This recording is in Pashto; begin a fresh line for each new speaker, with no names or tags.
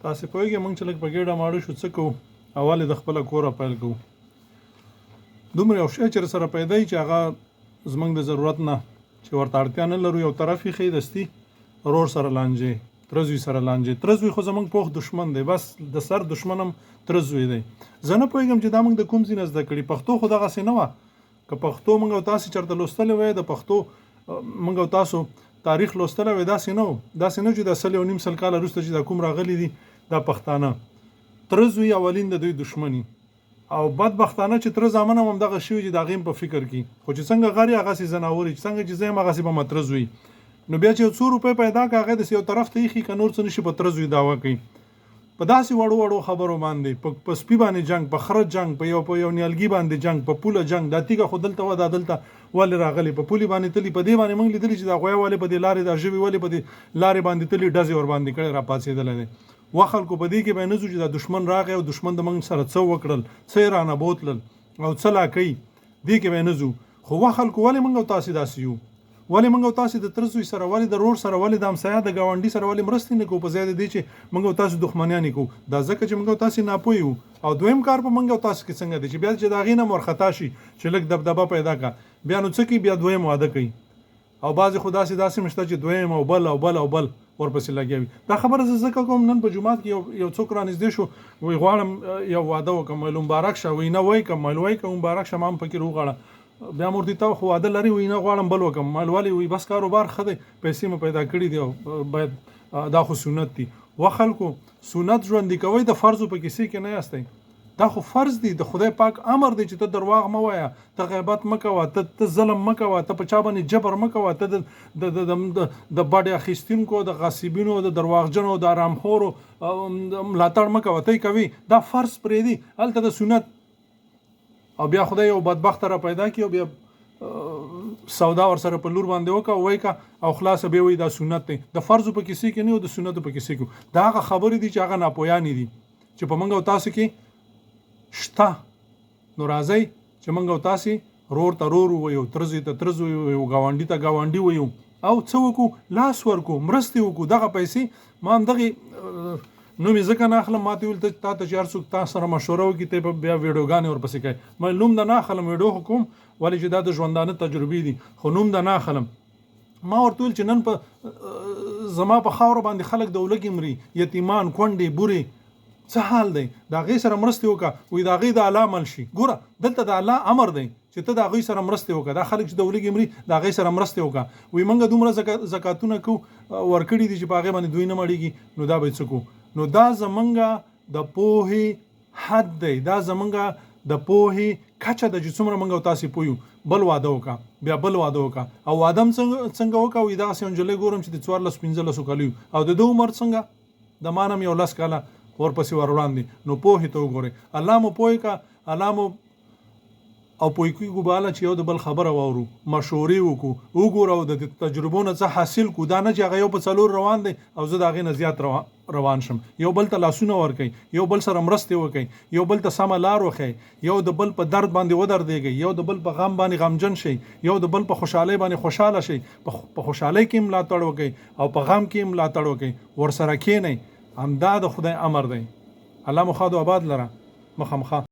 تاسې پوهېږئ موږ چې لږ په ګېډه ماړه شو څه کوو اول یې د خپله کوره پیل کوو دومره یو شی چې سره پیدا وي چې هغه زموږ د ضرورت نه چې ورته اړتیا نه لرو یو طرف یې ښي دستي رور سره لانجې ترزوی سره لانجې ترزوی خو زموږ پوخ دشمن دی بس د سر دشمن هم ترزوی دی زه نه پوهېږم چې دا موږ د کوم ځای نه زده کړي پښتو خو دغسې نه وه که پښتو موږ او تاسې چېرته لوستلی وی د پښتو موږ او تاسو تاریخ لوستلی وی داسې نه و داسې نه چې د 1.5 کال وروسته چې دا کوم راغلي دي دا پښتانه ترزوی اولین د دوی دشمني او بدبختانه چې تر زامن هم دغه شی چې دا غیم په فکر کې خو چې څنګه غری هغه سي زناوري څنګه چې زم هغه سي په مترزوي نو بیا چې 100 روپے پیدا کاغه د یو طرف ته یې کنور څه نشي په ترزوي داوا کوي په داسې وړو خبرو باندې په سپی باندې جنگ په خرج جنگ په یو نیالګي باندې جنگ په پوله جنگ د تیګه خودلته و د دلته ول راغلي په پولی باندې تلی په دې باندې موږ لیدلی چې دا غویا والے په دې لارې د ژوي والے په دې لارې باندې تلی ډزې ور باندې کړي را پاتېدل نه وخلکو په دې کې به نه چې دا دشمن راغی او دشمن د موږ سره څو وکړل څه رانه بوتلل او څه لا کوي دې کې به نه خو وخلکو ولې موږ تاسو داسې یو ولې موږ تاسو د ترزوی سره ولې د رور سره ولې د همسایه د گاونډي سره ولې مرستې نه کوو په ځای دی چې موږ تاسو دښمنیان کوو دا ځکه چې موږ تاسو نه پویو او دویم کار په موږ تاسو کې څنګه دی چې بیا چې دا غینه مرختا شي چې لک دبدبه پیدا کا بیا نو څه کی بیا دویم واده کوي او بعض خدا سي داسې مشته چې دویم او بل ورپسې لګیوي دا خبره زکه کوم نن په جمعات کې یو څوک را نږدې شو وی غواړم یو واده وکم مبارک شه وی نه وای کوم مبارک شه مام پکې روغاړه بیا مورتي ته خو واده لري وی نه غواړم بل وکم مالوالي وی بس کاروبار خده پیسې مې پیدا کړې دی باید دا خو سنت دي وخلکو سنت ژوند کوي د فرض په کیسې کې نه یاستئ دا خو فرض دی د خدای پاک امر دی چې ته درواغ مه وایه ته غیبت مه کوه ته ظلم مه کوه ته په چا باندې جبر مه کوه ته د باډې اخیستونکو د غاصبینو د درواغجنو د آرامخورو ملاتړ مه کوه ته یې کوي دا فرض پرېږدي هلته د سنت او بیا خدای یو بدبخت را پیدا کړي او بیا سودا ور سره په لور باندې وکا وای کا او خلاص به وي دا سنت دی د فرض په کیسې کې نه او د سنت په کیسې کې دا هغه خبرې دي چې هغه ناپویانی دي چې په منګو تاسو کې شته نو راځي چې منګو تاسو رور ته رور وایو ترزي ته ترزو وایو گاونډي ته گاونډي وایو او څه وکړو لاس ورکو مرستې وکړو دغه پیسې ما هم دغه نو مې ځکه نه اخلم ماته ویل ته چې هر څوک تاسو سره مشوره وکړي ته بیا ویډیوګانې ورپسې کوي ما نوم د نه اخلم ویډیو حکم ولې چې دا د ژوندانه تجربې دي خو نوم د نه اخلم ما ورته ویل چې نن په زما په خاور باندې خلک د ولګي مري یتیمان کونډې بوري څه حال دی دا غي سره مرستې وکړه وې دا غي د الله عمل شي ګوره دلته د الله امر دی چې ته دا غي سره مرستې وکړه دا خلک چې د ولګي مري دا غي سره مرستې وکړه وې منګه دومره زکاتونه کو ورکړي دي چې په هغه باندې دوی نه مړیږي نو دا به څه کو نو دا زمونږه د پوهې حد دی دا زمونږه د پوهې کچه د څومره مونږ تاسو پویو بل واده وکا بیا بل واده وکا او ادم څنګه وکا وې دا سنجلې ګورم چې د 14-15 کالو او د دوه عمر څنګه د مانم یو لاس کاله ورپسې ور وړاندې نو پوهې ته وګوره الله مو پوهې کا الله مو او پوی کوي ګباله چې یو د بل خبره وورو مشورې وګورو د تجربو نه څه حاصل کو دا نه چې هغه یو په څلور روان دي او زه دا غي نه زیات روان شم یو بل ته لاسونه ورکي یو بل سره مرستې وکي یو بل ته سم لار وخی یو د بل په درد باندې ودر دیږي یو د بل په غم باندې غمجن شي یو د بل په خوشاله باندې خوشاله شي په خوشاله کې ملاتړ وکي او په غم کې ملاتړ وکي ور سره کې نه همدا د خدای امر دی الله مخادو آباد لره مخامخه